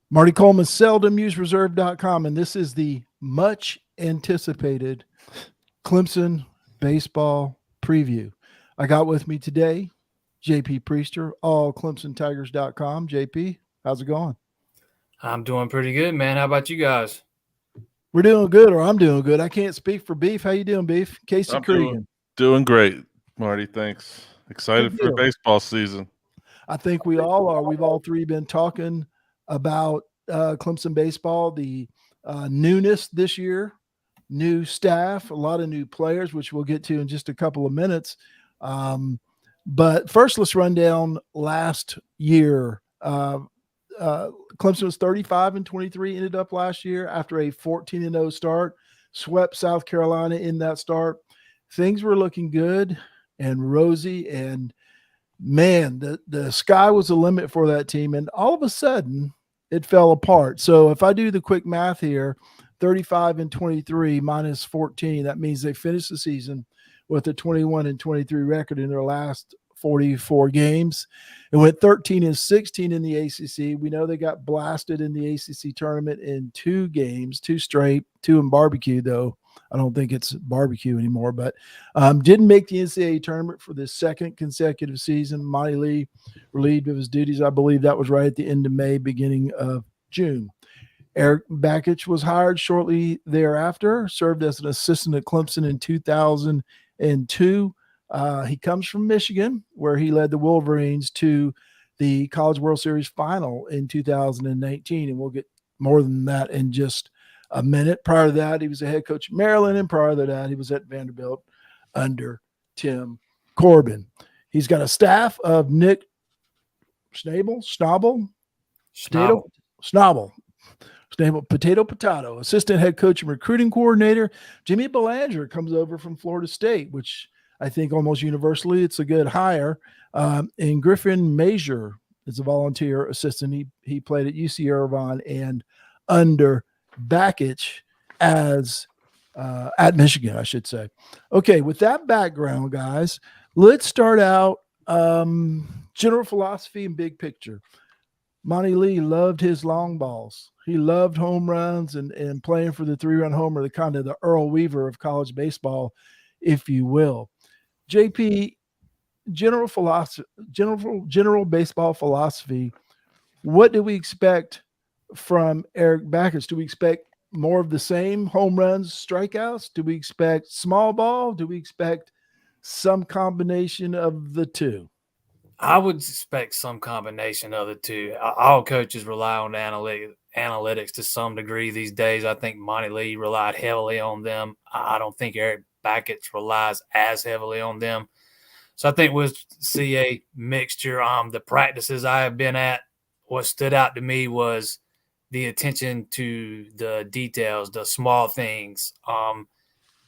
Marty Coleman, seldomusereserve.com, and this is the much anticipated Clemson baseball preview. I got with me today JP Priester, allclemsontigers.com. JP, how's it going? I'm doing pretty good, man. How about you guys? We're doing good, or I'm doing good. I can't speak for Beef. How you doing, Beef? Casey I'm doing Cregan. doing great, Marty. Thanks. Good Excited for deal. baseball season. I think we all are. We've all three been talking about Clemson baseball, the newness this year, new staff, a lot of new players, which we'll get to in just a couple of minutes. But first, let's run down last year. Clemson was 35-23, ended up last year after a 14-0 start, swept South Carolina in that start. Things were looking good and rosy, and man, the sky was the limit for that team. And all of a sudden, it fell apart. So if I do the quick math here, 35-23 minus 14, that means they finished the season with a 21-23 record in their last 44 games. It went 13-16 in the ACC. We know they got blasted in the ACC tournament in 2 games, 2 straight, 2 in barbecue, though. I don't think it's barbecue anymore, but didn't make the NCAA tournament for the second consecutive season. Monty Lee relieved of his duties. I believe that was right at the end of May, beginning of June. Eric Bakich was hired shortly thereafter, served as an assistant at Clemson in 2002. He comes from Michigan, where he led the Wolverines to the College World Series final in 2019, and we'll get more than that in just a minute. Prior to that, he was a head coach at Maryland, and prior to that, he was at Vanderbilt under Tim Corbin. He's got a staff of Nick Schnabel, Potato, assistant head coach and recruiting coordinator. Jimmy Belanger comes over from Florida State, which I think almost universally it's a good hire. And Griffin Major is a volunteer assistant. He played at UC Irvine and under Bakich as at Michigan, I should say. Okay, with that background, guys, let's start out general philosophy and big picture. Monty Lee loved his long balls. He loved home runs and playing for the 3-run homer, the kind of the Earl Weaver of college baseball, if you will. JP, general baseball philosophy. What do we expect from Eric Bakich? Do we expect more of the same, home runs, strikeouts? Do we expect small ball? Do we expect some combination of the two? I would expect some combination of the two. All coaches rely on analytics to some degree these days. I think Monty Lee relied heavily on them. I don't think Eric Bakich relies as heavily on them. So I think we'll see a mixture. The practices I have been at, what stood out to me was the attention to the details, the small things,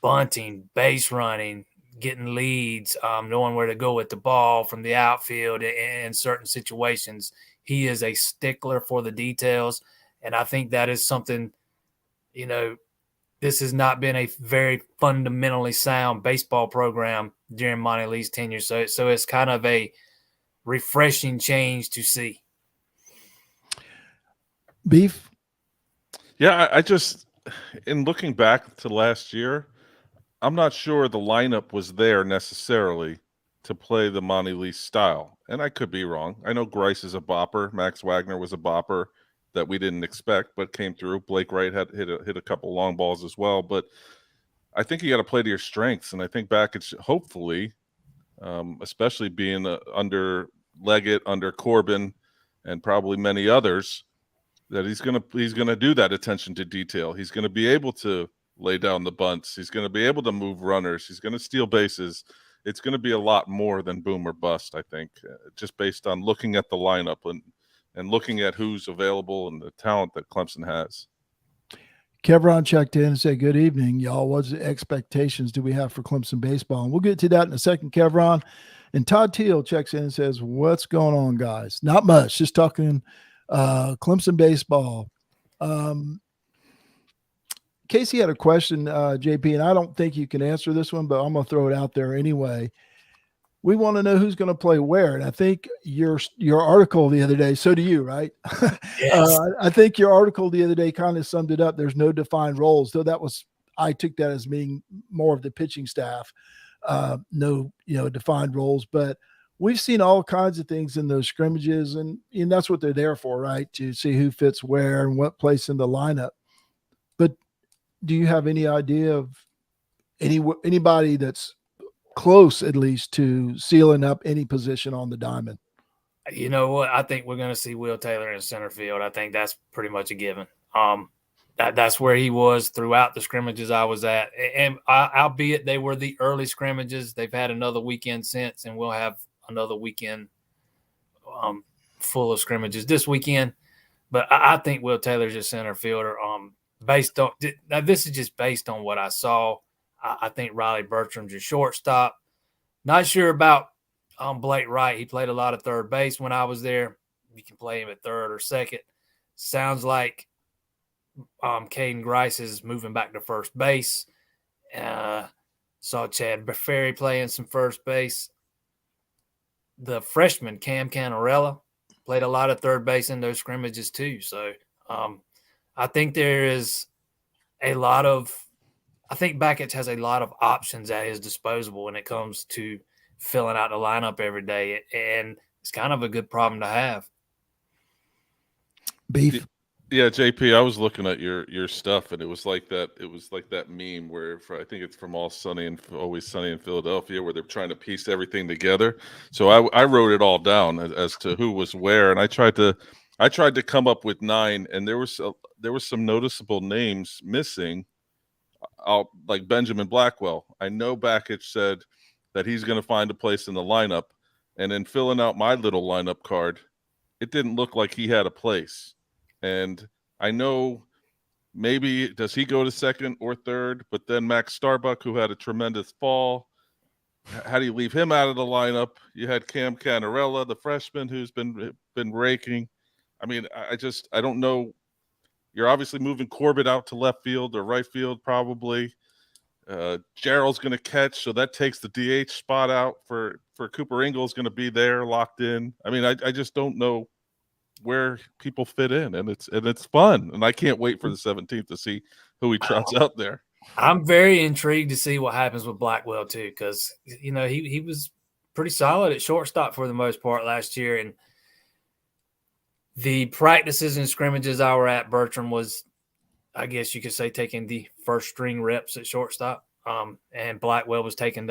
bunting, base running, getting leads, knowing where to go with the ball from the outfield in certain situations. He is a stickler for the details, and I think that is something, this has not been a very fundamentally sound baseball program during Monty Lee's tenure. So it's kind of a refreshing change to see. Beef? Yeah, I just, in looking back to last year, I'm not sure the lineup was there necessarily to play the Monty Lee style. And I could be wrong. I know Grice is a bopper. Max Wagner was a bopper that we didn't expect, but came through. Blake Wright had hit a couple long balls as well. But I think you got to play to your strengths. And I think Bakich, hopefully, especially being under Leggett, under Corbin, and probably many others, that he's gonna do that attention to detail. He's gonna be able to lay down the bunts. He's going to be able to move runners. He's going to steal bases. It's going to be a lot more than boom or bust, I think, just based on looking at the lineup and looking at who's available and the talent that Clemson has. Kevron checked in and said, good evening, y'all. What expectations do we have for Clemson baseball? And we'll get to that in a second, Kevron. And Todd Teal checks in and says, what's going on, guys? Not much. Just talking Clemson baseball. Casey had a question, JP, and I don't think you can answer this one, but I'm going to throw it out there anyway. we want to know who's going to play where. And I think your article the other day, so do you, right? Yes. I think your article the other day kind of summed it up. There's no defined roles, though I took that as being more of the pitching staff, no, defined roles. But we've seen all kinds of things in those scrimmages, and that's what they're there for, right? To see who fits where and what place in the lineup. But do you have any idea of anybody that's close, at least, to sealing up any position on the diamond? You know what? I think we're going to see Will Taylor in center field. I think that's pretty much a given. That's where he was throughout the scrimmages I was at. And albeit they were the early scrimmages, they've had another weekend since, and we'll have another weekend full of scrimmages this weekend. But I think Will Taylor's your center fielder. Based on now, this is just based on what I saw. I think Riley Bertram's your shortstop. Not sure about Blake Wright. He played a lot of third base when I was there. You can play him at third or second. Sounds like Caden Grice is moving back to first base. Saw Chad Ferry playing some first base. The freshman, Cam Canarella, played a lot of third base in those scrimmages too. So I think there is a lot of – I think Bakich has a lot of options at his disposal when it comes to filling out the lineup every day, and it's kind of a good problem to have. Beef. Yeah, JP, I was looking at your stuff, and it was like that. It was like that meme where I think it's from Always Sunny in Philadelphia, where they're trying to piece everything together. So I wrote it all down as to who was where, and I tried to come up with 9, and there was some noticeable names missing. Like Benjamin Blackwell. I know Bakich said that he's going to find a place in the lineup, and in filling out my little lineup card, it didn't look like he had a place. And I know maybe does he go to second or third, but then Max Starbuck, who had a tremendous fall, how do you leave him out of the lineup? You had Cam Canarella, the freshman, who's been raking. I mean, I don't know. You're obviously moving Corbett out to left field or right field, probably. Gerald's going to catch, so that takes the DH spot out for Cooper Ingles going to be there locked in. I mean, I just don't know where people fit in, and it's fun, and I can't wait for the 17th to see who he trots out there. I'm very intrigued to see what happens with Blackwell too, because he was pretty solid at shortstop for the most part last year, and the practices and scrimmages I were at, Bertram was, I guess you could say, taking the first string reps at shortstop, and Blackwell was taking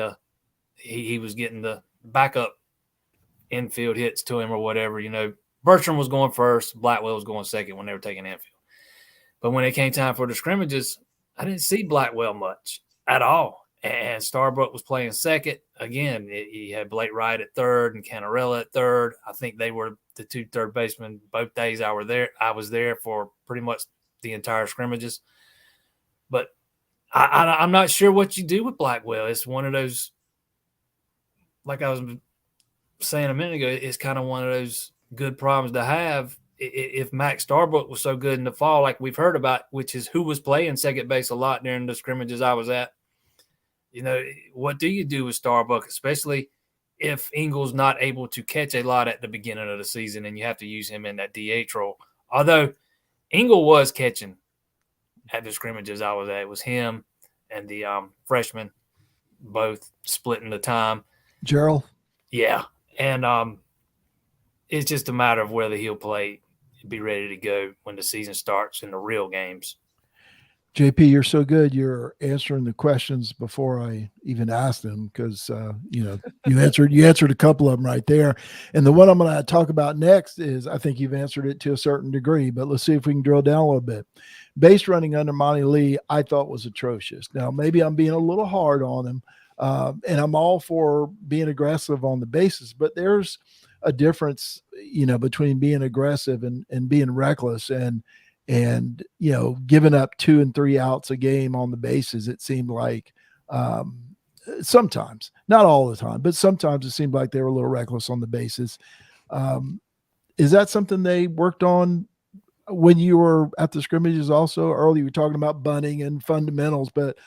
he was getting the backup infield hits to him or whatever. Bertram was going first, Blackwell was going second when they were taking infield. But when it came time for the scrimmages, I didn't see Blackwell much at all. And Starbuck was playing second. Again, he had Blake Wright at third and Canarella at third. I think they were the 2 third basemen both days I was there for pretty much the entire scrimmages. But I'm not sure what you do with Blackwell. It's one of those, like I was saying a minute ago, it's kind of one of those good problems to have. If Max Starbuck was so good in the fall, like we've heard about, which is who was playing second base a lot during the scrimmages I was at, what do you do with Starbuck, especially if Ingles not able to catch a lot at the beginning of the season and you have to use him in that DH role? Although Ingle was catching at the scrimmages I was at. It was him and the freshman both splitting the time. Gerald? Yeah. And it's just a matter of whether he'll play, be ready to go when the season starts in the real games. JP, you're so good. You're answering the questions before I even asked them, because you answered a couple of them right there. And the one I'm going to talk about next is, I think you've answered it to a certain degree, but let's see if we can drill down a little bit. Base running under Monty Lee, I thought was atrocious. Now, maybe I'm being a little hard on him, and I'm all for being aggressive on the bases, but there's a difference, between being aggressive and being reckless and giving up 2 and 3 outs a game on the bases. It seemed like sometimes, not all the time, but sometimes it seemed like they were a little reckless on the bases. Is that something they worked on when you were at the scrimmages also? Earlier you were talking about bunting and fundamentals, but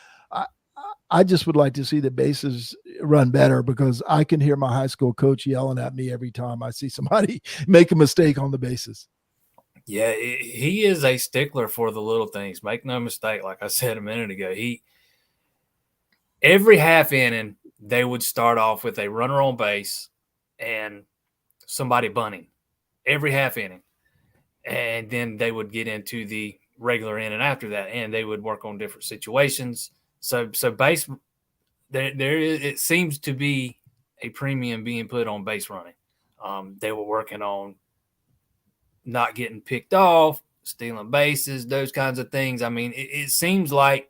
I just would like to see the bases run better because I can hear my high school coach yelling at me every time I see somebody make a mistake on the bases. Yeah, he is a stickler for the little things. Make no mistake. Like I said a minute ago, every half inning they would start off with a runner on base and somebody bunting every half inning, and then they would get into the regular inning after that, and they would work on different situations. So base there is, it seems to be a premium being put on base running. They were working on not getting picked off, stealing bases, those kinds of things. I mean, it seems like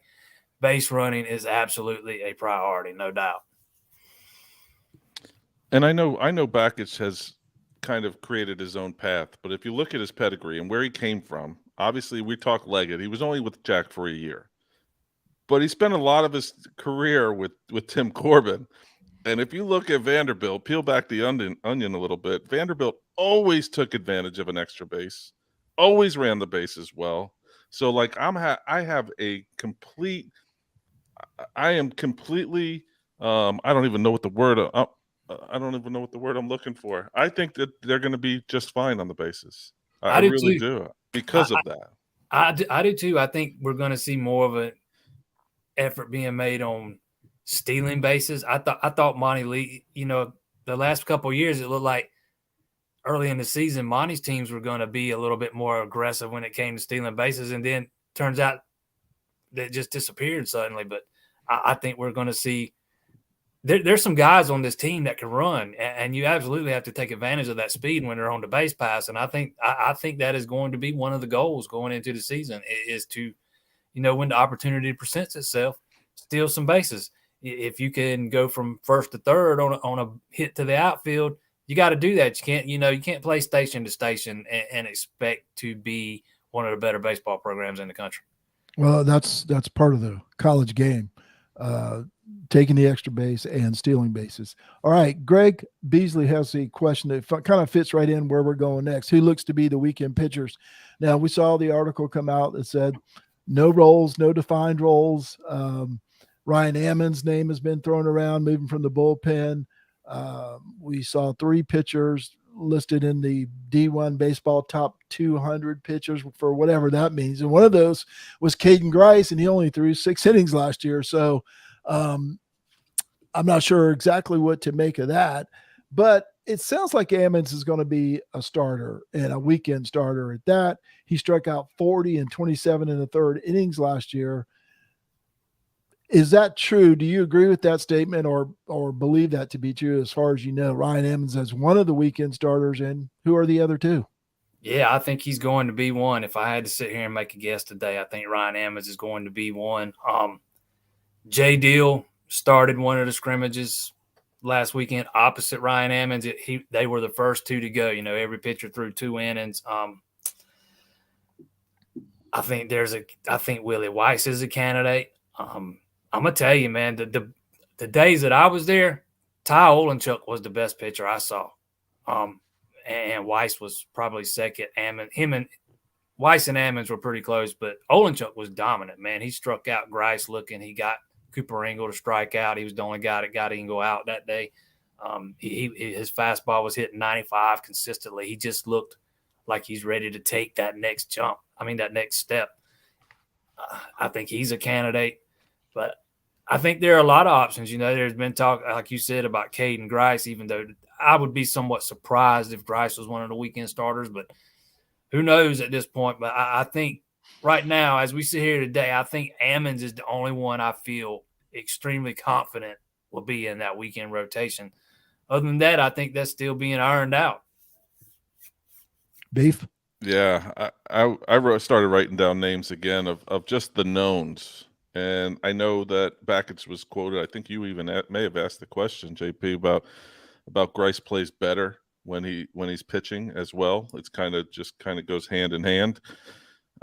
base running is absolutely a priority, no doubt. And I know Bakich has kind of created his own path, but if you look at his pedigree and where he came from, obviously we talk Leggett. He was only with Jack for a year, but he spent a lot of his career with Tim Corbin. And if you look at Vanderbilt, peel back the onion a little bit, Vanderbilt always took advantage of an extra base, always ran the bases well. So like I am completely I don't even know what the word I don't even know what the word I'm looking for. I think that they're going to be just fine on the bases. I do really too. do because of that. I do too. I think we're going to see more of an effort being made on stealing bases. I thought Monty Lee, the last couple of years, it looked like early in the season, Monty's teams were going to be a little bit more aggressive when it came to stealing bases, and then turns out that just disappeared suddenly. But I think we're going to see there's some guys on this team that can run, and you absolutely have to take advantage of that speed when they're on the base pass. And I think that is going to be one of the goals going into the season is to, when the opportunity presents itself, steal some bases. If you can go from first to third on a hit to the outfield, you got to do that. You can't play station to station and expect to be one of the better baseball programs in the country. Well, that's part of the college game, taking the extra base and stealing bases. All right, Greg Beasley has a question that kind of fits right in where we're going next. Who looks to be the weekend pitchers? Now, we saw the article come out that said no roles, no defined roles. Ryan Ammons' name has been thrown around, moving from the bullpen. We saw 3 pitchers listed in the D1 baseball top 200 pitchers for whatever that means. And one of those was Caden Grice, and he only threw 6 innings last year. So I'm not sure exactly what to make of that, but it sounds like Ammons is going to be a starter and a weekend starter at that. He struck out 40 and 27 in the 3rd innings last year. Is that true? Do you agree with that statement or believe that to be true as far as you know? Ryan Ammons as one of the weekend starters, and who are the other 2? Yeah, I think he's going to be one. If I had to sit here and make a guess today, I think Ryan Ammons is going to be one. Jay Deal started one of the scrimmages last weekend opposite Ryan Ammons. They were the first 2 to go. Every pitcher threw 2 innings. I think Willie Weiss is a candidate. I'm gonna tell you, man, the days that I was there, Ty Olenchuk was the best pitcher I saw, and Weiss was probably second. Weiss and Ammons were pretty close, but Olenchuk was dominant, man. He struck out Grice looking. He got Cooper Engel to strike out. He was the only guy that got Engel out that day. His fastball was hitting 95 consistently. He just looked like he's ready to take that next jump. That next step. I think he's a candidate, but I think there are a lot of options. There's been talk, like you said, about Caden Grice, even though I would be somewhat surprised if Grice was one of the weekend starters, but who knows at this point. But I think right now, as we sit here today, I think Ammons is the only one I feel extremely confident will be in that weekend rotation. Other than that, I think that's still being ironed out. Beef? Yeah, I started writing down names again of just the knowns. And I know that Bakich was quoted. I think you even may have asked the question, JP, about Grice plays better when he's pitching as well. It's kind of goes hand in hand.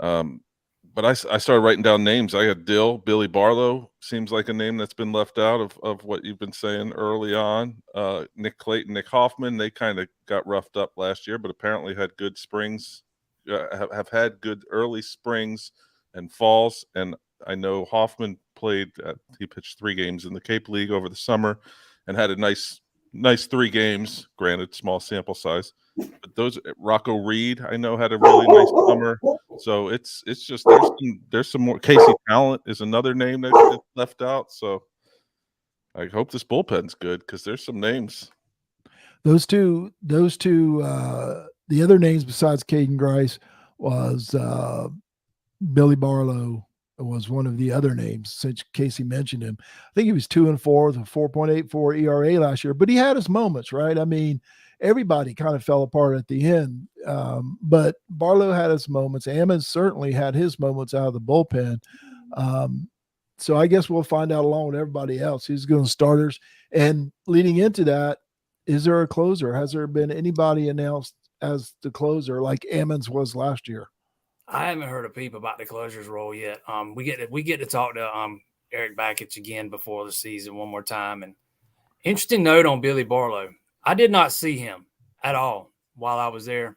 But I started writing down names. I had Billy Barlow seems like a name that's been left out of what you've been saying early on. Nick Clayton, Nick Hoffman, they kind of got roughed up last year, but apparently had good springs, have had good early springs and falls. And I know Hoffman he pitched 3 games in the Cape League over the summer and had a nice 3 games, granted small sample size. But those Rocco Reed, I know, had a really nice summer. So it's just there's some more. Casey Talent is another name that left out. So I hope this bullpen's good because there's some names. Those two, the other names besides Caden Grice was Billy Barlow was one of the other names since Casey mentioned him. I think he was 2-4 with a 4.84 ERA last year, but he had his moments, right? I mean, everybody kind of fell apart at the end, but Barlow had his moments. Ammons certainly had his moments out of the bullpen. So I guess we'll find out along with everybody else who's going to starters. And leading into that, is there a closer? Has there been anybody announced as the closer like Ammons was last year? I haven't heard a peep about the closer's role yet. We get to talk to Eric Bakich again before the season one more time. And interesting note on Billy Barlow. I did not see him at all while I was there.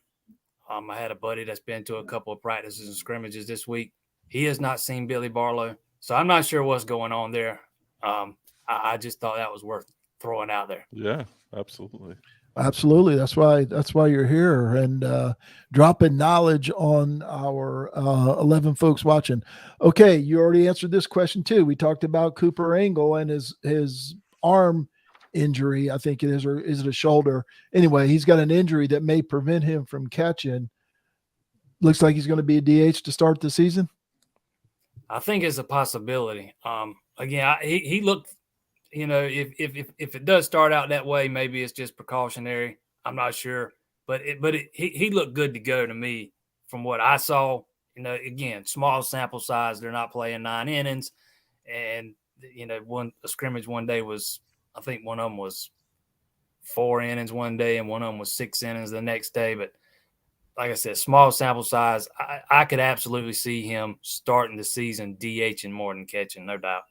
I had a buddy that's been to a couple of practices and scrimmages this week. He has not seen Billy Barlow, so I'm not sure what's going on there. I just thought that was worth throwing out there. Yeah, absolutely. Absolutely. That's why you're here and dropping knowledge on our 11 folks watching. Okay, you already answered this question too. We talked about Cooper Angle and his arm injury. I think it is, or is it a shoulder? Anyway, he's got an injury that may prevent him from catching. Looks like he's going to be a DH to start the season. I think it's a possibility. Again, he looked. If it does start out that way, maybe it's just precautionary. I'm not sure, but he looked good to go to me from what I saw. Again, small sample size. They're not playing 9 innings, and a scrimmage one day was, I think one of them was 4 innings one day, and one of them was 6 innings the next day. But like I said, small sample size. I could absolutely see him starting the season DHing more than catching, no doubt.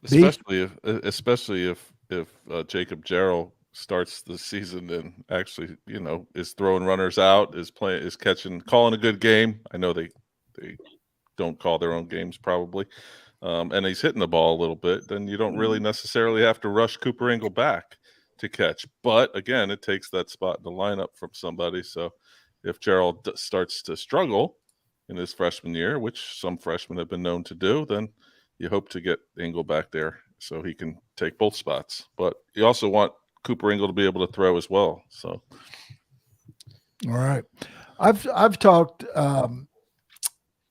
Especially if Jacob Jarrell starts the season and actually, is throwing runners out, is calling a good game. I know they don't call their own games probably, and he's hitting the ball a little bit. Then you don't really necessarily have to rush Cooper Angle back to catch. But again, it takes that spot in the lineup from somebody. So if Jarrell starts to struggle in his freshman year, which some freshmen have been known to do, then you hope to get Angle back there so he can take both spots. But you also want Cooper Angle to be able to throw as well. So, all right, I've talked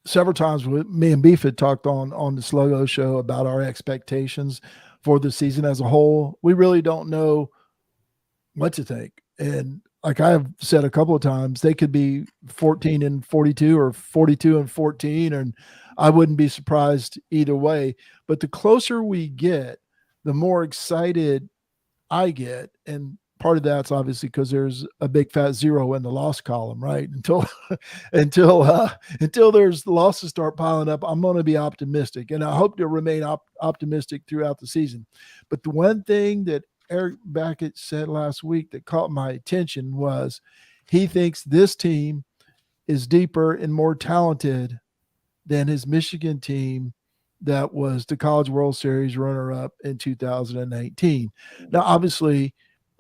several times with me and Beef had talked on the Sluggo show about our expectations for the season as a whole. We really don't know what to think, and like I have said a couple of times, they could be 14-42 or 42-14, and I wouldn't be surprised either way. But the closer we get, the more excited I get. And part of that's obviously because there's a big fat 0 in the loss column, right? Until there's the losses start piling up, I'm going to be optimistic. And I hope to remain optimistic throughout the season. But the one thing that Eric Bakich said last week that caught my attention was he thinks this team is deeper and more talented than his Michigan team that was the College World Series runner-up in 2019. Now, obviously,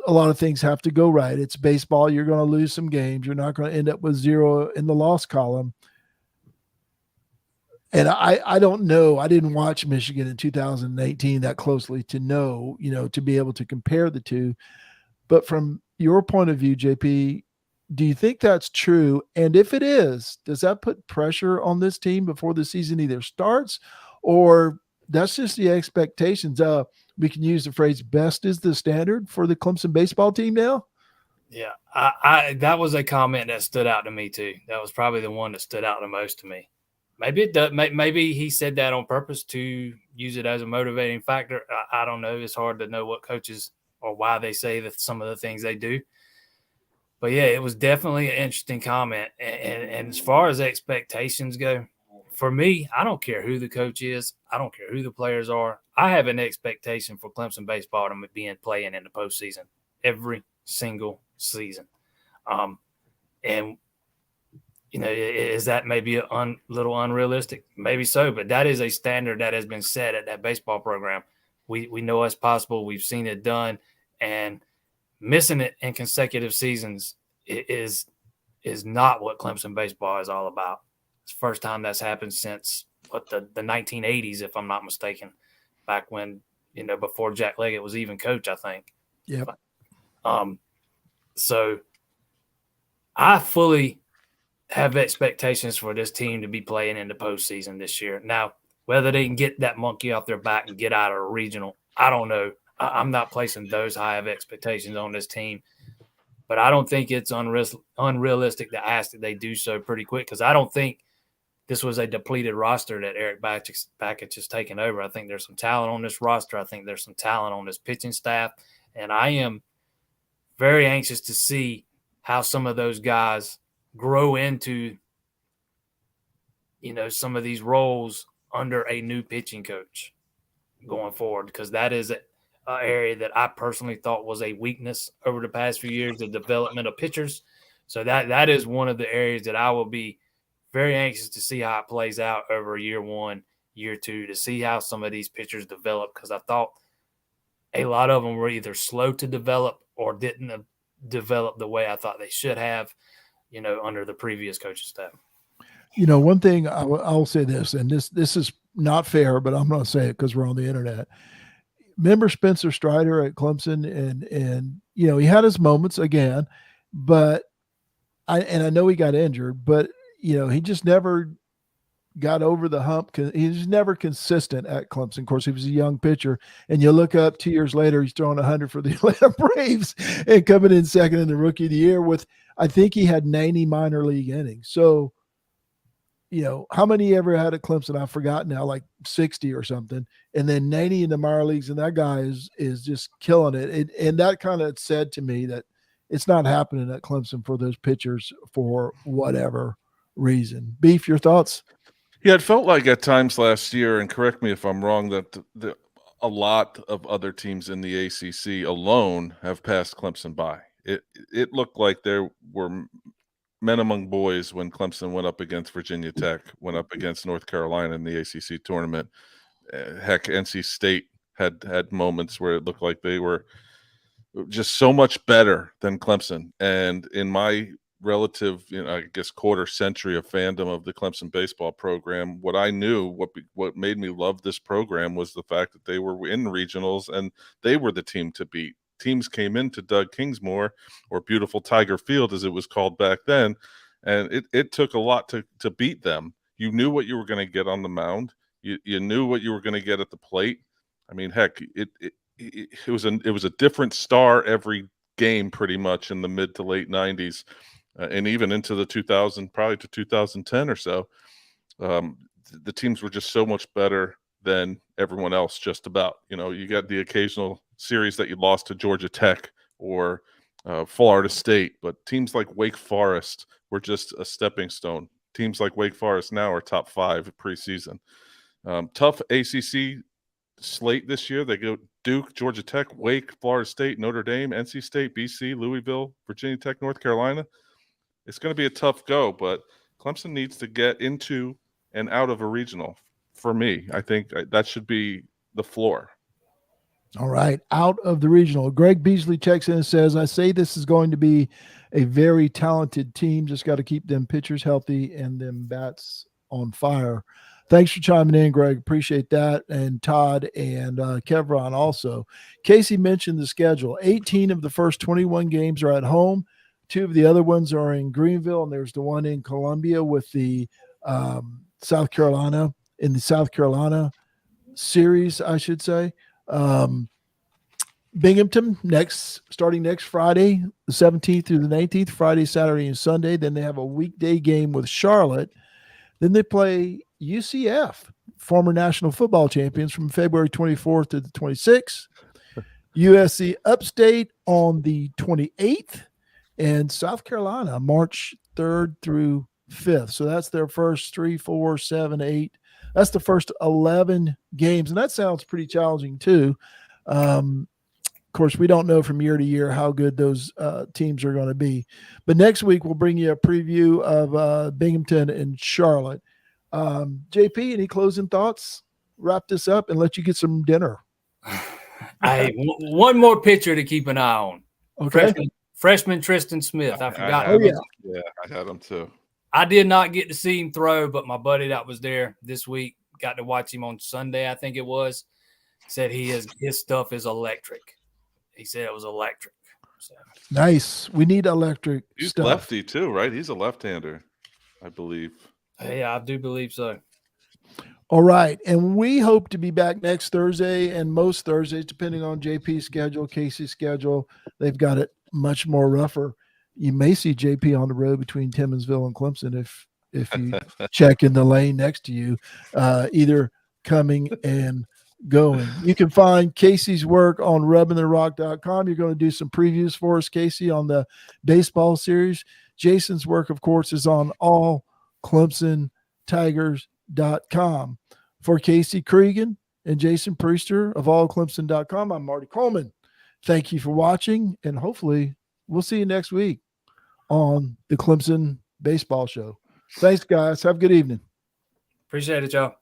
a lot of things have to go right. It's baseball. You're going to lose some games. You're not going to end up with 0 in the loss column. And I don't know. I didn't watch Michigan in 2018 that closely to know, to be able to compare the two. But from your point of view, JP, do you think that's true? And if it is, does that put pressure on this team before the season either starts, or that's just the expectations? We can use the phrase "best is the standard" for the Clemson baseball team now. Yeah, I that was a comment that stood out to me too. That was probably the one that stood out the most to me. Maybe it does. Maybe he said that on purpose to use it as a motivating factor. I don't know. It's hard to know what coaches or why they say that some of the things they do. But yeah, it was definitely an interesting comment. And as far as expectations go, for me, I don't care who the coach is. I don't care who the players are. I have an expectation for Clemson baseball to be playing in the postseason every single season. And Is that maybe a little unrealistic? Maybe so, but that is a standard that has been set at that baseball program. We know it's possible. We've seen it done, and missing it in consecutive seasons is not what Clemson baseball is all about. It's the first time that's happened since the 1980s, if I'm not mistaken, back when before Jack Leggett was even coach, I think. Yeah. So I fully have expectations for this team to be playing in the postseason this year. Now, whether they can get that monkey off their back and get out of a regional, I don't know. I'm not placing those high of expectations on this team, but I don't think it's unrealistic to ask that they do so pretty quick, because I don't think this was a depleted roster that Eric Bakich has taken over. I think there's some talent on this roster. I think there's some talent on this pitching staff, and I am very anxious to see how some of those guys grow into, some of these roles under a new pitching coach going forward, because that is an area that I personally thought was a weakness over the past few years, the development of pitchers. So that is one of the areas that I will be very anxious to see how it plays out over year one, year two, to see how some of these pitchers develop, because I thought a lot of them were either slow to develop or didn't develop the way I thought they should have, under the previous coaching staff. One thing I'll say this, and this is not fair, but I'm going to say it because we're on the internet. Remember Spencer Strider at Clemson, and he had his moments again, but I know he got injured, but he just never got over the hump. He was never consistent at Clemson. Of course, he was a young pitcher, and you look up 2 years later, he's throwing 100 for the Atlanta Braves and coming in second in the Rookie of the Year with, I think he had 90 minor league innings. So, how many he ever had at Clemson? I've forgotten now, like 60 or something, and then 90 in the minor leagues, and that guy is just killing it. And that kind of said to me that it's not happening at Clemson for those pitchers for whatever reason. Beef, your thoughts? Yeah, it felt like at times last year, and correct me if I'm wrong, that a lot of other teams in the ACC alone have passed Clemson by. It looked like there were men among boys when Clemson went up against Virginia Tech, went up against North Carolina in the ACC tournament. Heck, NC State had moments where it looked like they were just so much better than Clemson. And in my relative, I guess, quarter century of fandom of the Clemson baseball program, what I knew, what made me love this program was the fact that they were in regionals and they were the team to beat. Teams came into Doug Kingsmore, or beautiful Tiger Field as it was called back then, and it took a lot to beat them. You knew what you were going to get on the mound. You knew what you were going to get at the plate. I mean, heck, it was a different star every game pretty much in the mid to late 90s. And even into the 2000, probably to 2010 or so, the teams were just so much better than everyone else, just about. You got the occasional series that you lost to Georgia Tech or Florida State, but teams like Wake Forest were just a stepping stone. Teams like Wake Forest now are top 5 preseason. Tough ACC slate this year. They go Duke, Georgia Tech, Wake, Florida State, Notre Dame, NC State, BC, Louisville, Virginia Tech, North Carolina. It's going to be a tough go, but Clemson needs to get into and out of a regional. For me, I think that should be the floor. All right, out of the regional. Greg Beasley checks in and says, I say this is going to be a very talented team. Just got to keep them pitchers healthy and them bats on fire. Thanks for chiming in, Greg. Appreciate that. And Todd and Kevron also. Casey mentioned the schedule. 18 of the first 21 games are at home. 2 of the other ones are in Greenville, and there's the one in Columbia with the South Carolina series, I should say. Binghamton starting next Friday, the 17th through the 19th, Friday, Saturday, and Sunday. Then they have a weekday game with Charlotte. Then they play UCF, former national football champions, from February 24th to the 26th. USC Upstate on the 28th. And South Carolina, March 3rd through 5th. So that's their first 3, 4, 7, 8. That's the first 11 games. And that sounds pretty challenging too. course, we don't know from year to year how good those teams are going to be. But next week, we'll bring you a preview of Binghamton and Charlotte. JP, any closing thoughts? Wrap this up and let you get some dinner. One more pitcher to keep an eye on. Okay. Freshman Tristan Smith. I forgot. Yeah, I had him too. I did not get to see him throw, but my buddy that was there this week got to watch him on Sunday, I think it was. Said his stuff is electric. He said it was electric. So. Nice. We need electric He's stuff. lefty too, right? He's a left-hander, I believe. Yeah, I do believe so. All right. And we hope to be back next Thursday and most Thursdays, depending on JP's schedule, Casey's schedule. They've got it much more rougher. You may see JP on the road between Timmonsville and Clemson if you check in the lane next to you, either coming and going. You can find Casey's work on rubbingtherock.com. You're going to do some previews for us, Casey, on the baseball series. Jason's work, of course, is on allclemsontigers.com. For Casey Cregan and Jason Priester of allclemson.com, I'm Marty Coleman. Thank you for watching, and hopefully we'll see you next week on the Clemson Baseball Show. Thanks, guys. Have a good evening. Appreciate it, y'all.